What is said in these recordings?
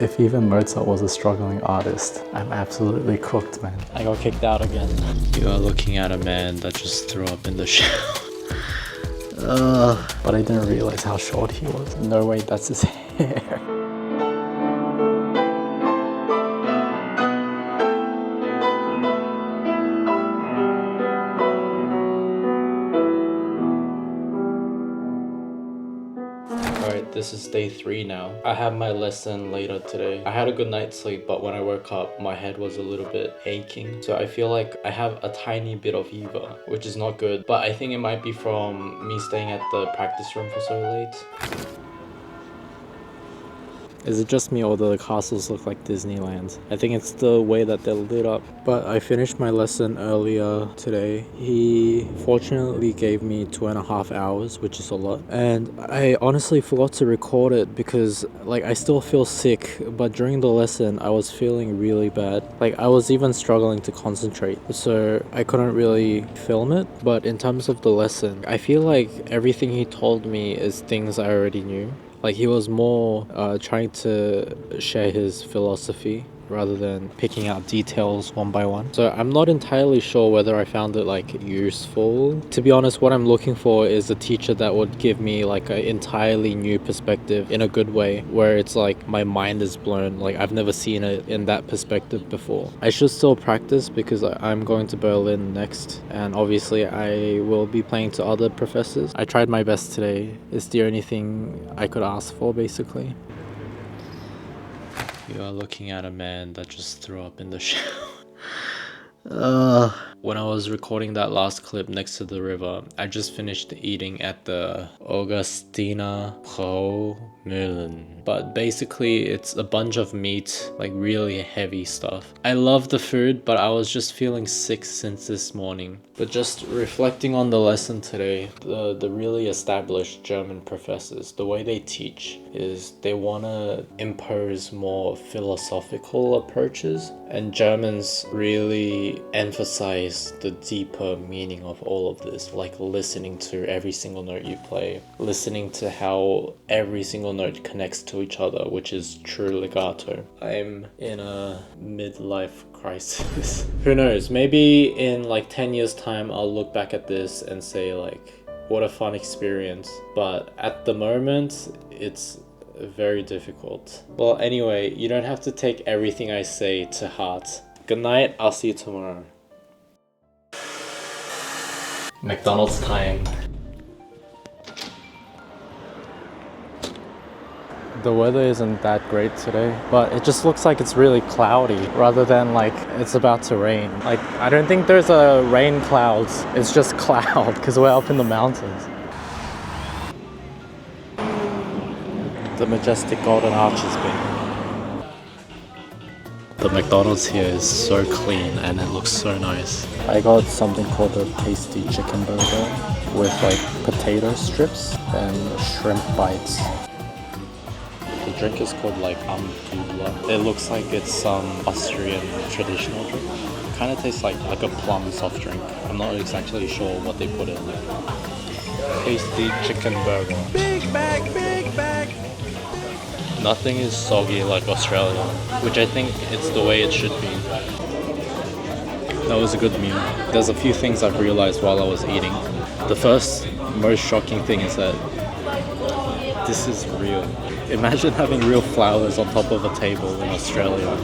If even Mozart was a struggling artist, I'm absolutely cooked, man. I got kicked out again. You are looking at a man that just threw up in the shower. But I didn't realize how short he was. No way, that's his hair. Alright, this is day 3 now. I have my lesson later today. I had a good night's sleep, but when I woke up, my head was a little bit aching. So I feel like I have a tiny bit of fever, which is not good. But I think it might be from me staying at the practice room for so late. Is it just me or do the castles look like Disneyland? I think it's the way that they're lit up. But I finished my lesson earlier today. He fortunately gave me 2.5 hours, which is a lot. And I honestly forgot to record it because like I still feel sick. But during the lesson, I was feeling really bad. Like I was even struggling to concentrate. So I couldn't really film it. But in terms of the lesson, I feel like everything he told me is things I already knew. Like he was more trying to share his philosophy rather than picking out details one by one. So I'm not entirely sure whether I found it like useful. To be honest, what I'm looking for is a teacher that would give me like an entirely new perspective in a good way, where it's like my mind is blown. Like I've never seen it in that perspective before. I should still practice because I'm going to Berlin next, and obviously I will be playing to other professors. I tried my best today. It's the only thing I could ask for, basically. You are looking at a man that just threw up in the shower. When I was recording that last clip next to the river, I just finished eating at the Augustiner Mühlen. But basically it's a bunch of meat, like really heavy stuff. I love the food, but I was just feeling sick since this morning. But just reflecting on the lesson today, the really established German professors, the way they teach is they want to impose more philosophical approaches, and Germans really emphasize the deeper meaning of all of this, like listening to every single note you play, listening to how every single note connects to each other, which is true legato. I'm in a midlife crisis. Who knows, maybe in like 10 years time I'll look back at this and say like, what a fun experience. But at the moment it's very difficult. Well, anyway, you don't have to take everything I say to heart. Good night, I'll see you tomorrow. McDonald's time. The weather isn't that great today, but it just looks like it's really cloudy rather than like it's about to rain. Like I don't think there's a rain clouds, it's just cloud because we're up in the mountains. The majestic golden arches beam. The McDonald's here is so clean and it looks so nice. I got something called a tasty chicken burger with like potato strips and shrimp bites. The drink is called like Amdula. It looks like it's some Austrian traditional drink. It kind of tastes like a plum soft drink. I'm not exactly sure what they put in there. Tasty chicken burger. Big bag, big bag. Nothing is soggy like Australia, which I think it's the way it should be. That was a good meal. There's a few things I've realized while I was eating. The first, most shocking thing is that this is real. Imagine having real flowers on top of a table in Australia.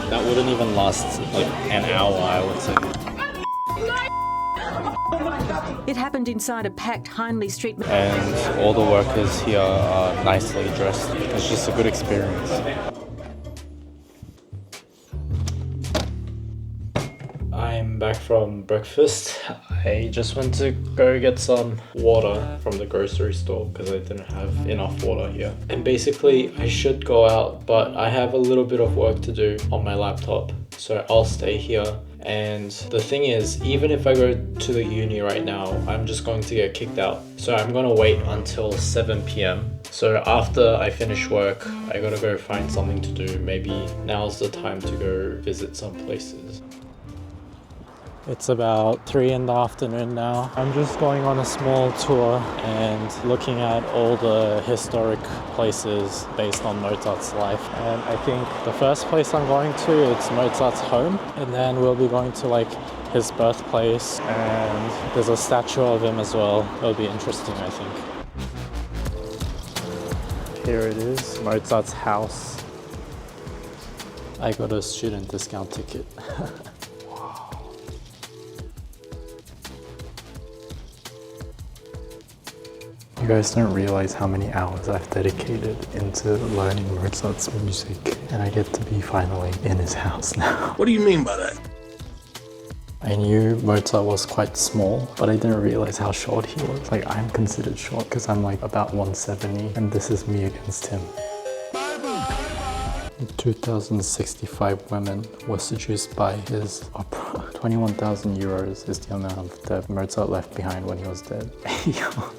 That wouldn't even last like an hour, I would say. It happened inside a packed Hindley Street. And all the workers here are nicely dressed. It's just a good experience. I'm back from breakfast. I just went to go get some water from the grocery store because I didn't have enough water here. And basically I should go out, but I have a little bit of work to do on my laptop. So I'll stay here. And the thing is, even if I go to the uni right now, I'm just going to get kicked out. So I'm gonna wait until 7 p.m. So after I finish work, I gotta go find something to do. Maybe now's the time to go visit some places. It's about 3 in the afternoon now. I'm just going on a small tour and looking at all the historic places based on Mozart's life. And I think the first place I'm going to, it's Mozart's home. And then we'll be going to like his birthplace, and there's a statue of him as well. It'll be interesting, I think. Here it is, Mozart's house. I got a student discount ticket. You guys don't realize how many hours I've dedicated into learning Mozart's music, and I get to be finally in his house now. What do you mean by that? I knew Mozart was quite small, but I didn't realize how short he was. Like, I'm considered short because I'm like about 170, and this is me against him. 2,065 women were seduced by his opera. 21,000 euros is the amount of debt Mozart left behind when he was dead.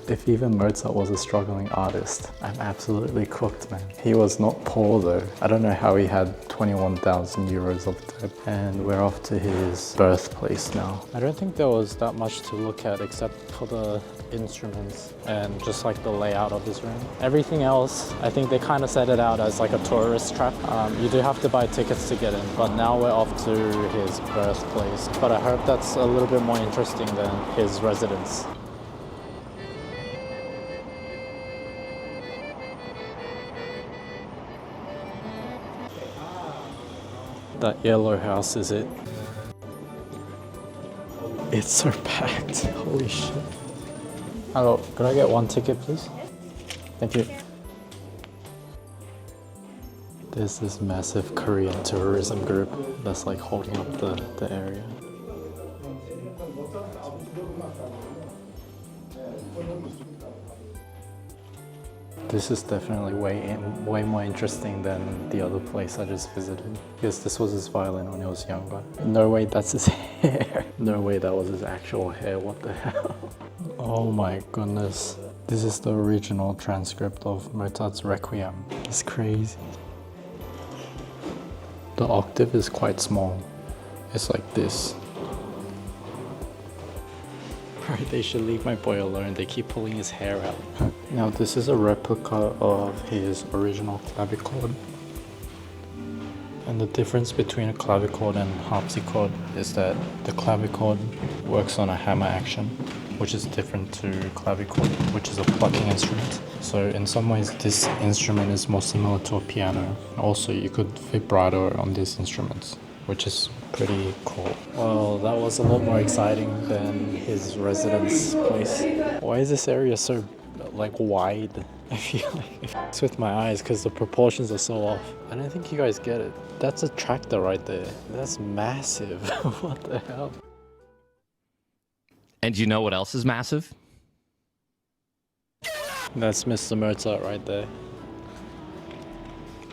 If even Mozart was a struggling artist, I'm absolutely cooked, man. He was not poor though. I don't know how he had 21,000 euros of debt. And we're off to his birthplace now. I don't think there was that much to look at except for the instruments and just like the layout of his room. Everything else, I think they kind of set it out as like a tourist trap. You do have to buy tickets to get in, but now we're off to his birthplace. But I hope that's a little bit more interesting than his residence. That yellow house is it. It's so packed, holy shit. Hello, could I get one ticket please? Thank you. There's this massive Korean tourism group that's like holding up the area. This is definitely way more interesting than the other place I just visited. Because this was his violin when he was younger. No way that's his hair. No way that was his actual hair, what the hell? Oh my goodness. This is the original transcript of Mozart's Requiem. It's crazy. The octave is quite small. It's like this. Right, they should leave my boy alone. They keep pulling his hair out. Now this is a replica of his original clavichord. And the difference between a clavichord and harpsichord is that the clavichord works on a hammer action, which is different to clavichord, which is a plucking instrument. So in some ways this instrument is more similar to a piano. Also you could vibrato on these instruments, which is pretty cool. Well, that was a lot more exciting than his residence place. Why is this area so like wide? I feel like it's with my eyes because the proportions are so off. I don't think you guys get it. That's a tractor right there. That's massive. What the hell? And you know what else is massive? That's Mr. Mozart right there.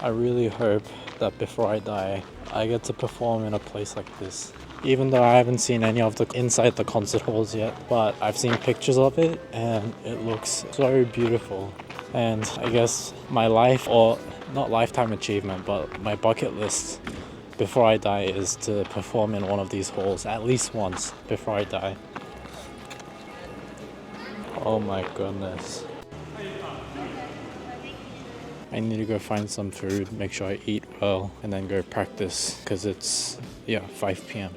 I really hope that before I die, I get to perform in a place like this. Even though I haven't seen any of the inside the concert halls yet, but I've seen pictures of it and it looks so beautiful. And I guess my life, or not lifetime achievement, but my bucket list before I die is to perform in one of these halls at least once before I die. Oh my goodness. I need to go find some food, make sure I eat well, and then go practice, because it's, 5 p.m.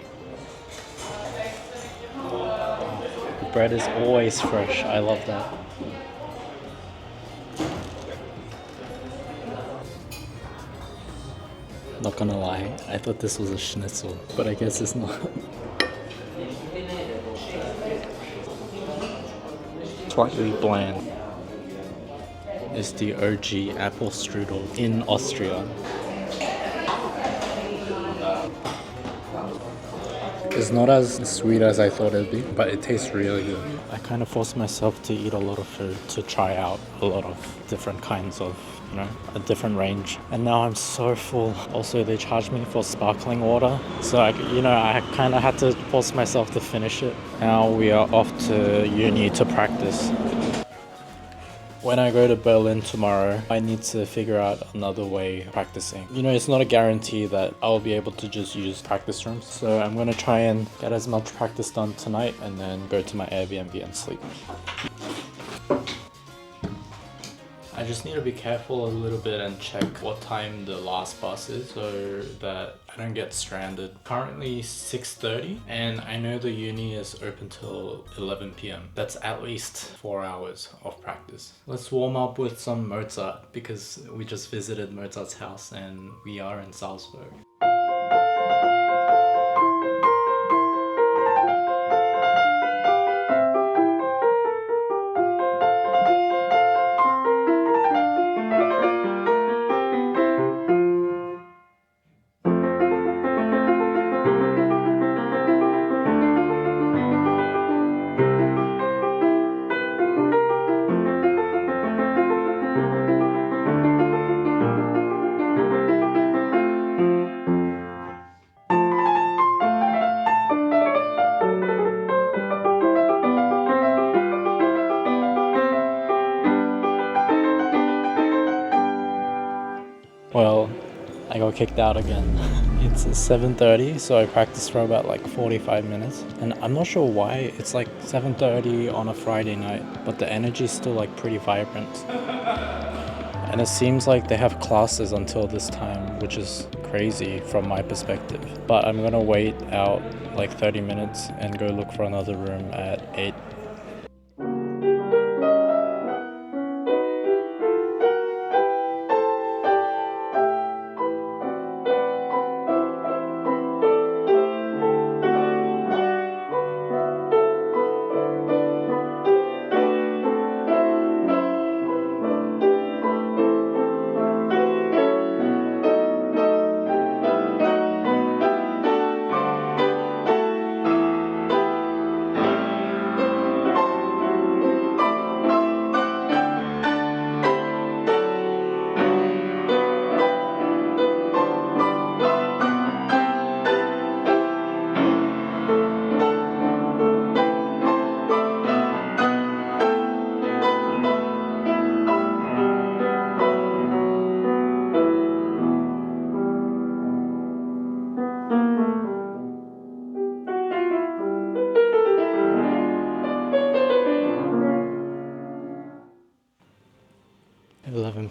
The bread is always fresh, I love that. Not gonna lie, I thought this was a schnitzel, but I guess it's not. Slightly bland. It's the OG apple strudel in Austria. It's not as sweet as I thought it'd be, but it tastes really good. I kind of forced myself to eat a lot of food, to try out a lot of different kinds of, a different range. And now I'm so full. Also, they charged me for sparkling water. So, I kind of had to force myself to finish it. Now we are off to uni to practice. When I go to Berlin tomorrow, I need to figure out another way of practicing. You know, it's not a guarantee that I'll be able to just use practice rooms. So I'm gonna try and get as much practice done tonight and then go to my Airbnb and sleep. I just need to be careful a little bit and check what time the last bus is so that I don't get stranded. Currently 6:30 and I know the uni is open till 11 p.m. That's at least 4 hours of practice. Let's warm up with some Mozart because we just visited Mozart's house and we are in Salzburg. Well, I got kicked out again. It's 7:30, so I practiced for about like 45 minutes. And I'm not sure why it's like 7:30 on a Friday night, but the energy is still like pretty vibrant. And it seems like they have classes until this time, which is crazy from my perspective. But I'm gonna wait out like 30 minutes and go look for another room at 8.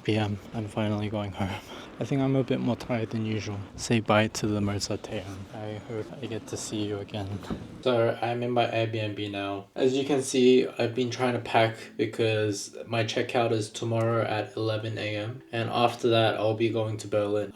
p.m. I'm finally going home. I think I'm a bit more tired than usual. Say bye to the Mozarteum. I hope I get to see you again. So I'm in my Airbnb now. As you can see, I've been trying to pack because my checkout is tomorrow at 11 a.m. and after that I'll be going to Berlin.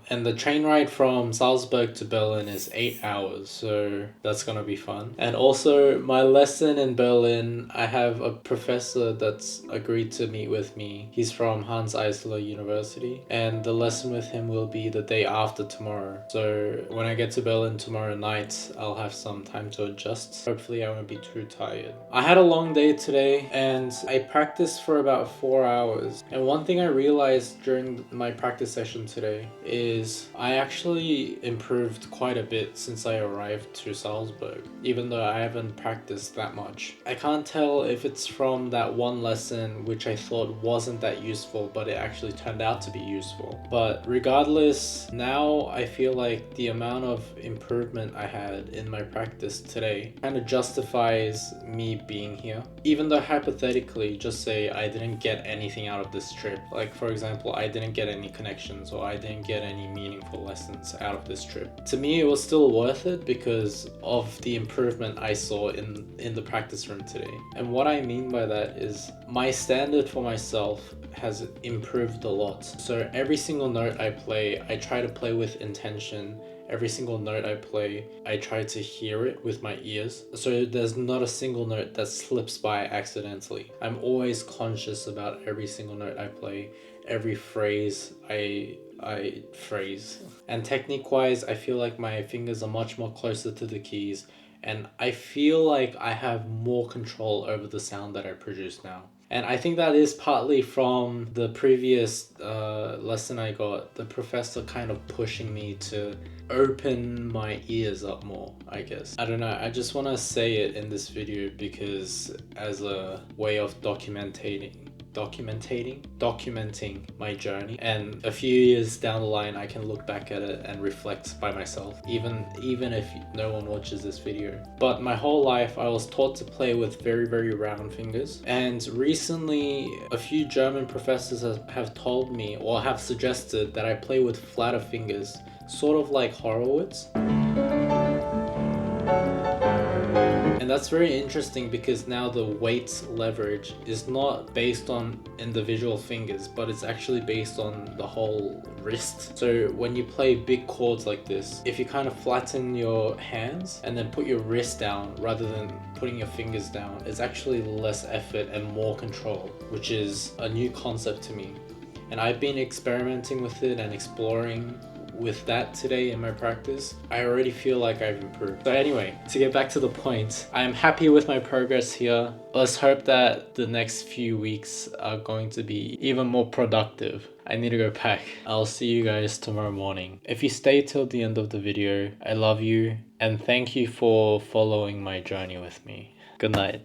And the train ride from Salzburg to Berlin is 8 hours, so that's gonna be fun. And also my lesson in Berlin, I have a professor that's agreed to meet with me. He's from Hans Eisler University, and the lesson with him will be the day after tomorrow. So when I get to Berlin tomorrow night, I'll have some time to adjust. Hopefully I won't be too tired. I had a long day today and I practiced for about 4 hours. And one thing I realized during my practice session today is I actually improved quite a bit since I arrived to Salzburg, even though I haven't practiced that much. I can't tell if it's from that one lesson which I thought wasn't that useful, but it actually turned out to be useful. But regardless, now I feel like the amount of improvement I had in my practice today kind of justifies me being here. Even though hypothetically, just say I didn't get anything out of this trip. Like for example, I didn't get any connections or I didn't get any meaningful lessons out of this trip. To me, it was still worth it because of the improvement I saw in the practice room today. And what I mean by that is my standard for myself has improved a lot. So every single note I play, I try to play with intention. Every single note I play, I try to hear it with my ears. So there's not a single note that slips by accidentally. I'm always conscious about every single note I play, every phrase I phrase. And technique wise, I feel like my fingers are much more closer to the keys, and I feel like I have more control over the sound that I produce now. And I think that is partly from the previous lesson I got, the professor kind of pushing me to open my ears up more, I guess. I don't know, I just want to say it in this video because as a way of documenting documenting my journey, and a few years down the line I can look back at it and reflect by myself, even if no one watches this video. But my whole life I was taught to play with very round fingers, and recently a few German professors have told me or have suggested that I play with flatter fingers, sort of like Horowitz. And that's very interesting because now the weight leverage is not based on individual fingers, but it's actually based on the whole wrist. So when you play big chords like this, if you kind of flatten your hands and then put your wrist down rather than putting your fingers down, it's actually less effort and more control, which is a new concept to me. And I've been experimenting with it and exploring with that today in my practice. I already feel like I've improved. So anyway, to get back to the point, I'm happy with my progress here. Let's hope that the next few weeks are going to be even more productive. I need to go pack. I'll see you guys tomorrow morning. If you stay till the end of the video, I love you and thank you for following my journey with me. Good night.